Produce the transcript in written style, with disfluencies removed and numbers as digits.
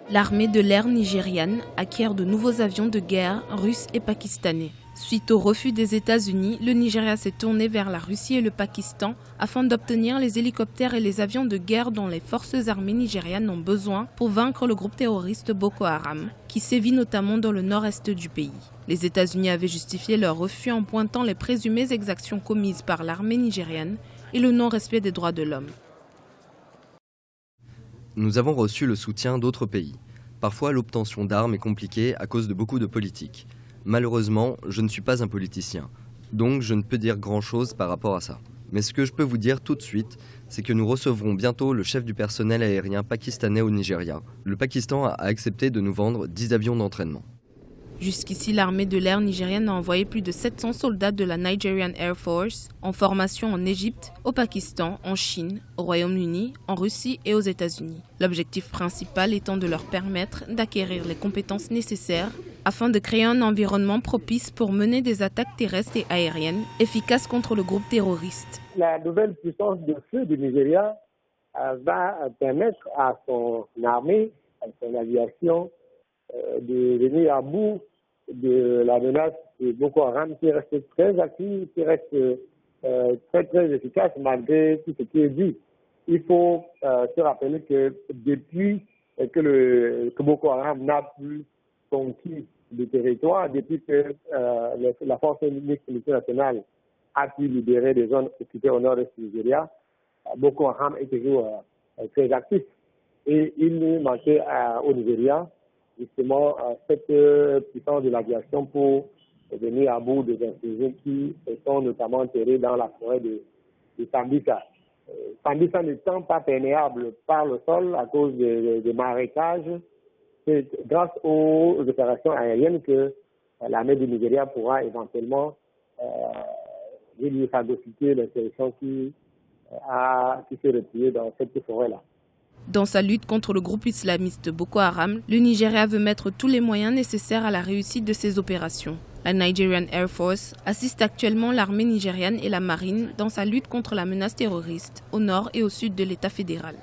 L'armée de l'air nigériane acquiert de nouveaux avions de guerre russes et pakistanais. Suite au refus des États-Unis, le Nigeria s'est tourné vers la Russie et le Pakistan afin d'obtenir les hélicoptères et les avions de guerre dont les forces armées nigérianes ont besoin pour vaincre le groupe terroriste Boko Haram, qui sévit notamment dans le nord-est du pays. Les États-Unis avaient justifié leur refus en pointant les présumées exactions commises par l'armée nigériane et le non-respect des droits de l'homme. Nous avons reçu le soutien d'autres pays. Parfois, l'obtention d'armes est compliquée à cause de beaucoup de politique. Malheureusement, je ne suis pas un politicien, donc je ne peux dire grand-chose par rapport à ça. Mais ce que je peux vous dire tout de suite, c'est que nous recevrons bientôt le chef du personnel aérien pakistanais au Nigeria. Le Pakistan a accepté de nous vendre 10 avions d'entraînement. Jusqu'ici, l'armée de l'air nigériane a envoyé plus de 700 soldats de la Nigerian Air Force en formation en Égypte, au Pakistan, en Chine, au Royaume-Uni, en Russie et aux États-Unis. L'objectif principal étant de leur permettre d'acquérir les compétences nécessaires afin de créer un environnement propice pour mener des attaques terrestres et aériennes efficaces contre le groupe terroriste. La nouvelle puissance de feu du Nigeria va permettre à son armée, à son aviation, de venir à bout de la menace de Boko Haram qui reste très active, qui reste très efficace malgré tout ce qui est dit. Il faut se rappeler que depuis que Boko Haram n'a plus conquis le territoire, depuis que la force militaire nationale a pu libérer des zones occupées au nord-est du Nigeria, Boko Haram est toujours très actif. Et il nous manquait au Nigeria justement cette puissance de l'aviation pour venir à bout des insurgés qui sont notamment enterrés dans la forêt de Sambisa. Sambisa n'étant pas perméable par le sol à cause des marécages, c'est grâce aux opérations aériennes que l'armée du Nigeria pourra éventuellement phagocyter l'insurrection qui s'est repliée dans cette forêt-là. Dans sa lutte contre le groupe islamiste Boko Haram, le Nigeria veut mettre tous les moyens nécessaires à la réussite de ses opérations. La Nigerian Air Force assiste actuellement l'armée nigériane et la marine dans sa lutte contre la menace terroriste au nord et au sud de l'État fédéral.